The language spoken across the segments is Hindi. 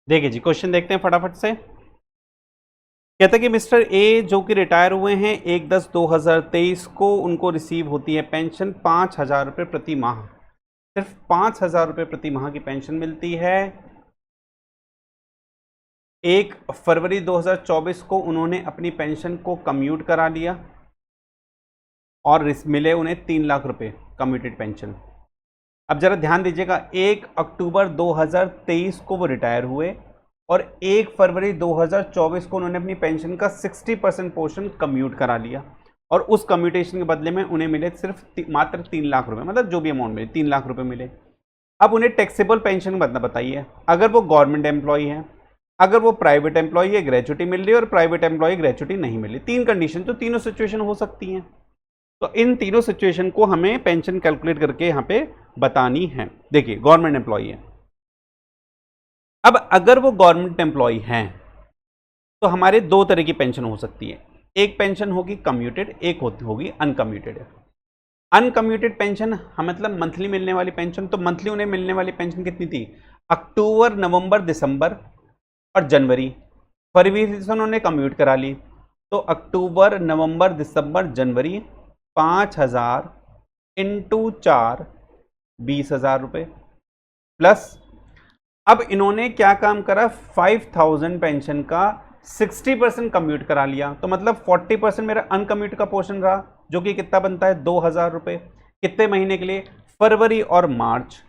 देखिए जी, क्वेश्चन देखते हैं फटाफट से। कहता है कि मिस्टर ए जो कि रिटायर हुए हैं 1/10/2023 को, उनको रिसीव होती है पेंशन 5,000 रुपये प्रति माह। सिर्फ 5,000 रुपये प्रति माह की पेंशन मिलती है। 1 फरवरी 2024 को उन्होंने अपनी पेंशन को कम्यूट करा लिया और मिले उन्हें 3 लाख रुपए कम्यूटेड पेंशन। अब जरा ध्यान दीजिएगा, 1 अक्टूबर 2023 को वो रिटायर हुए और 1 फरवरी 2024 को उन्होंने अपनी पेंशन का 60% पोर्शन कम्यूट करा लिया और उस कम्यूटेशन के बदले में उन्हें मिले सिर्फ मात्र 3 लाख रुपए, मतलब जो भी अमाउंट मिले 3 लाख रुपए मिले। अब उन्हें टैक्सेबल पेंशन मतलब बताइए, अगर वो गवर्नमेंट एम्प्लॉय है, अगर वो प्राइवेट एम्प्लॉय है, ग्रेचुटी मिल रही है और प्राइवेट एम्प्लॉय ग्रेचुटी नहीं मिल रही। 3 कंडीशन, तो तीनों सिचुएशन हो सकती हैं। तो इन तीनों सिचुएशन को हमें पेंशन कैलकुलेट करके यहां पे बतानी है। देखिए, गवर्नमेंट एम्प्लॉय है, अब अगर वो गवर्नमेंट एम्प्लॉय हैं तो हमारे 2 तरह की पेंशन हो सकती है। एक पेंशन होगी कम्यूटेड, एक होगी अनकम्यूटेड। अनकम्यूटेड पेंशन हम मतलब मंथली मिलने वाली पेंशन। तो मंथली उन्हें मिलने वाली पेंशन कितनी थी? अक्टूबर, नवंबर, दिसंबर और जनवरी। फरवरी से उन्होंने कम्यूट करा ली, तो अक्टूबर, नवंबर, दिसंबर, जनवरी, 5,000 इंटू 4, 20,000 रुपये प्लस अब इन्होंने क्या काम करा, 5,000 पेंशन का 60% कम्यूट करा लिया। तो मतलब 40% मेरा अनकम्यूट का पोर्शन रहा, जो कि कितना बनता है 2,000 रुपये। कितने महीने के लिए? फरवरी और मार्च,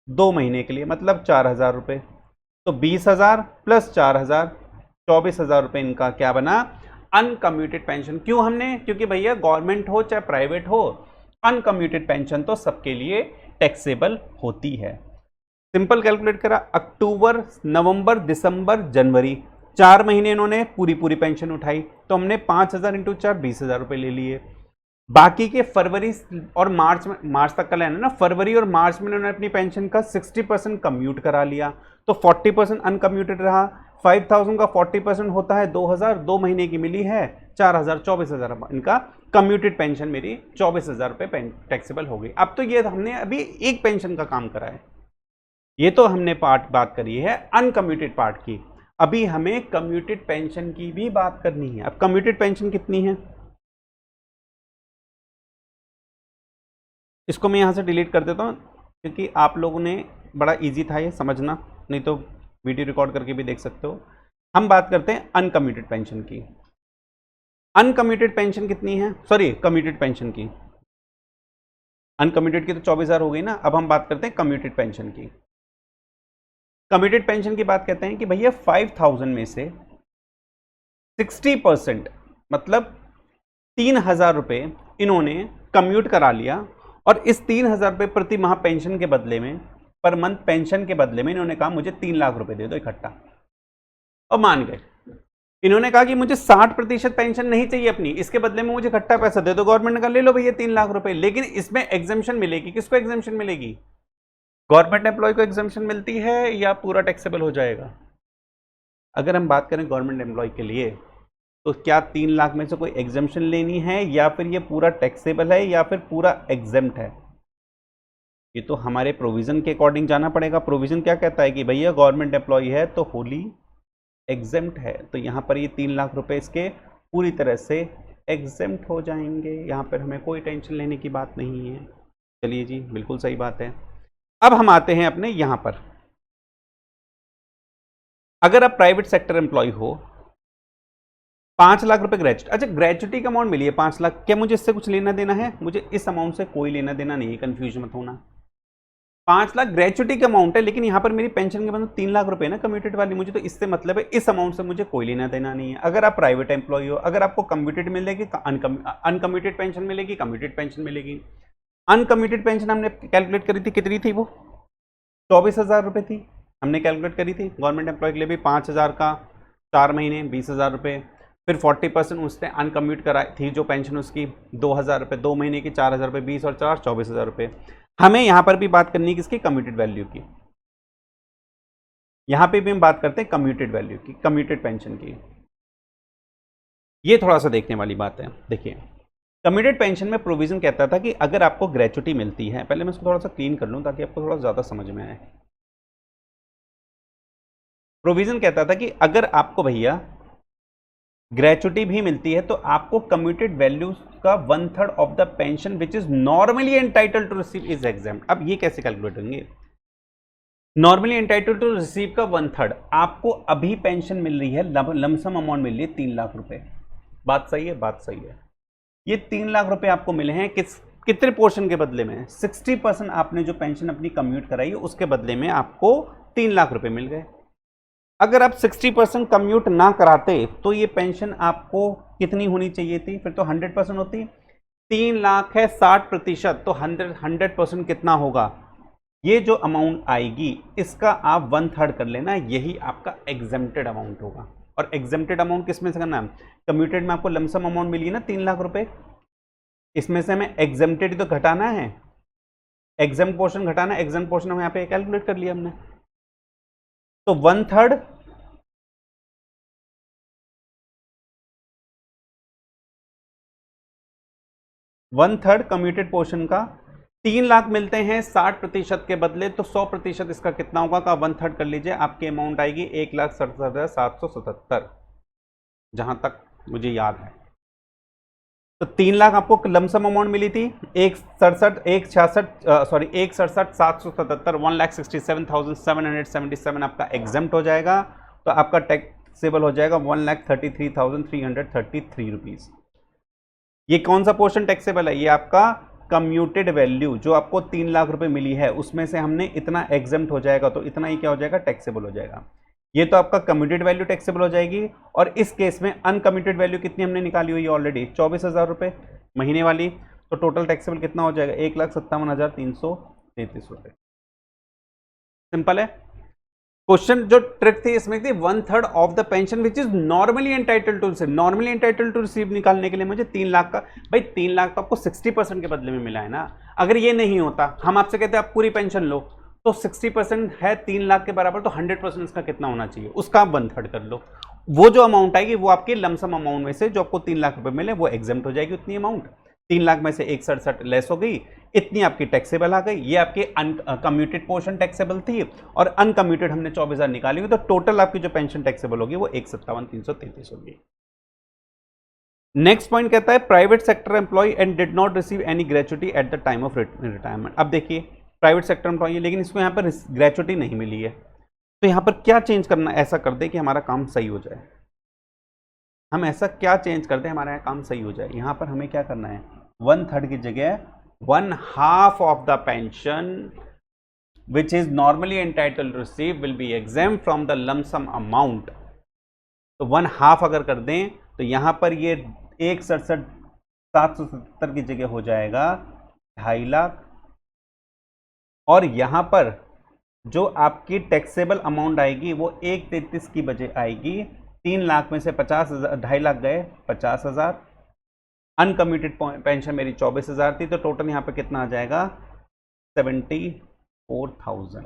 2 महीने के लिए, मतलब 4,000 रुपये। तो 20,000 प्लस 4,000, 24,000 रुपये इनका क्या बना? Uncommuted pension. क्यों हमने? क्योंकि भैया गवर्नमेंट हो चाहे प्राइवेट हो, अनकम्यूटेड पेंशन तो सबके लिए टैक्सेबल होती है। सिंपल कैलकुलेट करा, अक्टूबर, नवंबर, दिसंबर, जनवरी, 4 महीने इन्होंने पूरी पेंशन उठाई। तो हमने 5,000 इंटू 4, 20,000 रुपये ले लिए। बाकी के फरवरी और मार्च में, मार्च तक का लेना ना, फरवरी और मार्च में इन्होंने अपनी पेंशन का 60% कम्यूट करा लिया, तो 40% अनकम्यूटेड रहा। 5,000 का 40% होता है 2,000, 2 महीने की मिली है 4,000, 24,000 इनका कम्यूटेड पेंशन मेरी 24,000 रुपये टैक्सेबल हो गई। अब तो ये हमने अभी एक पेंशन का काम करा है, ये तो हमने बात करी है अनकम्यूटेड पार्ट की। अभी हमें कम्यूटेड पेंशन की भी बात करनी है। अब कम्यूटेड पेंशन कितनी है, इसको मैं यहां से डिलीट कर देता हूं, क्योंकि आप लोगों ने बड़ा इजी था ये समझना, नहीं तो वीडियो रिकॉर्ड करके भी देख सकते हो। हम बात करते हैं अनकम्यूटेड पेंशन की। अनकम्यूटेड पेंशन कितनी है, सॉरी कम्यूटेड पेंशन की। अनकम्यूटेड की तो 24,000 हो गई ना। अब हम बात करते हैं कम्यूटेड पेंशन की। कम्यूटेड पेंशन की बात कहते हैं कि भैया 5,000 में से 60%, मतलब 3,000 रुपये इन्होंने कम्यूट करा लिया और इस 3,000 रुपये प्रति माह पेंशन के बदले में, पर मंथ पेंशन के बदले में इन्होंने कहा मुझे 3 लाख रुपए दे दो इकट्ठा, और मान गए। इन्होंने कहा कि मुझे 60% पेंशन नहीं चाहिए अपनी, इसके बदले में मुझे इकट्ठा पैसा दे दो। गवर्नमेंट ने कहा ले लो भैया 3 लाख रुपए, लेकिन इसमें एग्जेम्पशन मिलेगी। किसको एग्जेम्पशन मिलेगी? गवर्नमेंट एम्प्लॉय को एग्जेम्पशन मिलती है या पूरा टैक्सेबल हो जाएगा? अगर हम बात करें गवर्नमेंट एम्प्लॉय के लिए, तो क्या 3 लाख में से कोई एग्जेम्पशन लेनी है, या फिर ये पूरा टैक्सेबल है, या फिर पूरा एग्जेम्प्ट है? ये तो हमारे प्रोविजन के अकॉर्डिंग जाना पड़ेगा। प्रोविजन क्या कहता है कि भैया गवर्नमेंट एम्प्लॉय है तो होली एग्जेम्प्ट है, तो यहाँ पर ये 3 लाख रुपए इसके पूरी तरह से एग्जेम्प्ट हो जाएंगे। यहाँ पर हमें कोई टेंशन लेने की बात नहीं है। चलिए जी, बिल्कुल सही बात है। अब हम आते हैं अपने यहां पर, अगर आप प्राइवेट सेक्टर एम्प्लॉय हो, 5 लाख रुपए ग्रेचुटी, अच्छा ग्रेचुटी का अमाउंट मिली है 5 लाख, क्या मुझे इससे कुछ लेना देना है? मुझे इस अमाउंट से कोई लेना देना नहीं है, कंफ्यूज मत होना। 5 लाख ग्रेचुटी का अमाउंट है, लेकिन यहां पर मेरी पेंशन के मतलब 3 लाख रुपए ना कम्यूटेड वाली, मुझे तो इससे मतलब है, इस अमाउंट से मुझे कोई लेना देना नहीं है। अगर आप प्राइवेट एम्प्लॉय हो, अगर आपको कम्यूटेड मिलेगी, अनकम्यूटेड पेंशन मिलेगी, कम्यूटेड पेंशन मिलेगी। अनकम्यूटेड पेंशन हमने कैलकुलेट करी थी, कितनी थी वो? 24,000 रुपये थी, हमने कैलकुलेट करी थी। गवर्नमेंट एम्प्लॉय के लिए भी 5,000 का 4 महीने 20,000 रुपये, फिर 40% उसने अनकम्यूट कराई थी जो पेंशन उसकी 2,000 रुपये, 2 महीने की 4,000 रुपये, 20 और 4 24,000 रुपये। हमें यहाँ पर भी बात करनी है किसकी? कम्यूटेड वैल्यू की। यहाँ पे भी हम बात करते हैं कम्यूटेड वैल्यू की, कम्यूटेड पेंशन की। ये थोड़ा सा देखने वाली बात है। देखिए, कम्यूटेड पेंशन में प्रोविजन कहता था कि अगर आपको ग्रेचुटी मिलती है, पहले मैं इसको थोड़ा सा क्लीन कर लूँ ताकि आपको थोड़ा ज़्यादा समझ में आए। प्रोविजन कहता था कि अगर आपको भैया ग्रेचुटी भी मिलती है तो आपको कम्यूटेड वैल्यू का 1/3 of the pension which is normally entitled to receive is exempted. अब ये कैसे कैलकुलेट होंगे? नॉर्मली एंटाइटल्ड टू रिसीव का 1/3, आपको अभी पेंशन मिल रही है, लमसम अमाउंट मिल रही है 3 लाख रुपए। बात सही है? बात सही है। ये 3 लाख रुपए आपको मिले हैं कितने पोर्शन के बदले में? 60% आपने जो पेंशन अपनी कम्यूट कराई उसके बदले में आपको 3 लाख रुपए मिल गए। अगर आप 60% कम्यूट ना कराते तो ये पेंशन आपको कितनी होनी चाहिए थी? फिर तो 100% होती। 3 लाख है 60%, तो 100% कितना होगा? ये जो अमाउंट आएगी इसका आप 1/3 कर लेना, यही आपका एग्जेम्प्टेड अमाउंट होगा। और एग्जेम्प्टेड अमाउंट किस में से करना है? कम्यूटेड में आपको लमसम अमाउंट मिली है ना 3 लाख रुपए, इसमें से हमें एग्जेम्प्टेड तो घटाना है, एग्जेम्प्ट पोर्शन घटाना है। एग्जेम्प्ट पोर्शन हम यहाँ पे कैलकुलेट कर लिया हमने, तो 1/3 कम्यूटेड पोर्शन का 3 लाख मिलते हैं 60% के बदले, तो 100% इसका कितना होगा का 1/3 कर लीजिए, आपकी अमाउंट आएगी 1,67,777, जहां तक मुझे याद है। तो 3 लाख आपको लमसम अमाउंट मिली थी, 1,67,777 1,67,777 आपका एग्जाम्प्ट हो जाएगा, तो आपका टैक्सेबल हो जाएगा 1,33,333 रुपीज। ये कौन सा पोर्शन टैक्सेबल है? ये आपका कम्यूटेड वैल्यू जो आपको 3 लाख रुपए मिली है उसमें से हमने इतना एग्जेम्प्ट हो जाएगा, तो इतना ही क्या हो जाएगा? टैक्सेबल हो जाएगा। ये तो आपका कम्यूटेड वैल्यू टैक्सेबल हो जाएगी। और इस केस में अनकम्यूटेड वैल्यू कितनी हमने निकाली हुई है ऑलरेडी? 24,000 रुपये महीने वाली, तो टोटल टैक्सेबल कितना हो जाएगा? 1,57,333 रुपये। सिंपल है। क्वेश्चन जो ट्रिक थी इसमें थी 1/3 of the pension which is normally entitled to receive. Normally entitled to receive निकालने के लिए मुझे 3 लाख का, भाई 3 लाख तो आपको 60% के बदले में मिला है ना। अगर ये नहीं होता, हम आपसे कहते हैं आप पूरी पेंशन लो, तो 60% है 3 लाख के बराबर, तो 100% इसका कितना होना चाहिए? उसका आप 1/3 कर लो। वो जो अमाउंट आएगी वो आपकी लमसम अमाउंट में से जो आपको 3 लाख रुपए मिले वो एग्जेम्प्ट हो जाएगी। उतनी अमाउंट 3 लाख में से 167 लेस हो गई, इतनी आपकी टैक्सेबल आ गई। ये आपकी अनकम्यूटेड पोर्शन टैक्सेबल थी और अनकम्यूटेड हमने 24,000 निकाली हुई, तो टोटल आपकी जो पेंशन टैक्सेबल होगी वो 1,57,333 होगी। नेक्स्ट पॉइंट कहता है private sector employ and did not receive any gratuity at the time of retirement. अब देखिए प्राइवेट सेक्टर एम्प्लॉय है लेकिन इसको यहाँ पर ग्रेचुटी नहीं मिली है, तो यहाँ पर क्या चेंज करना? ऐसा कर दे कि हमारा काम सही हो जाए। हम ऐसा क्या चेंज करते हैं हमारा काम सही हो जाए? यहाँ पर हमें क्या करना है? 1/3 की जगह 1/2 of the pension which is normally entitled to receive will be exempt from the lump sum amount. तो 1/2 अगर कर दें तो यहाँ पर ये 1,67,777 की जगह हो जाएगा 2.5 लाख, और यहाँ पर जो आपकी टैक्सेबल अमाउंट आएगी वो 1,33 की बजाय आएगी 3 लाख में से 50,000, 2.5 लाख गए 50,000। अनकम्यूटेड पेंशन मेरी 24,000 थी, तो टोटल यहाँ पे कितना आ जाएगा? 74,000।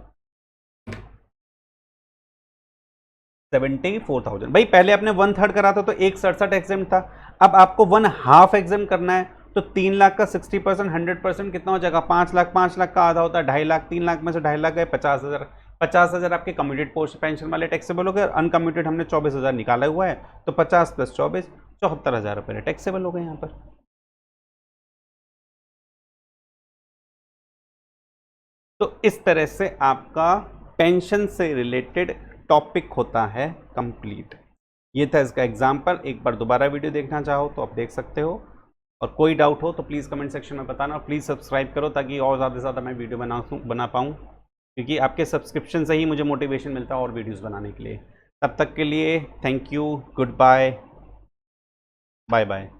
74,000। भाई पहले आपने 1/3 करा था तो 167 एग्जेम्प्ट था, अब आपको 1/2 एग्जेम्प्ट करना है, तो 3 लाख का 60% 100% कितना हो जाएगा? 5 लाख। 5 लाख का आधा होता है 2.5 लाख। 3 लाख में से 2.5 लाख गए 50,000। 50,000 आपके कम्यूटेड पोस्ट पेंशन वाले टैक्सेबल हो गए, और अनकम्यूटेड हमने 24,000 निकाला हुआ है, तो 50 + 24 74,000 रुपये टैक्सेबल हो गए यहाँ पर। तो इस तरह से आपका पेंशन से रिलेटेड टॉपिक होता है कंप्लीट। ये था इसका एग्जाम्पल। एक बार दोबारा वीडियो देखना चाहो तो आप देख सकते हो, और कोई डाउट हो तो प्लीज़ कमेंट सेक्शन में बताना, और प्लीज़ सब्सक्राइब करो ताकि और ज़्यादा से ज़्यादा मैं वीडियो बना पाऊँ, क्योंकि आपके सब्सक्रिप्शन से ही मुझे मोटिवेशन मिलता है और वीडियोज़ बनाने के लिए। तब तक के लिए thank you, goodbye, bye bye.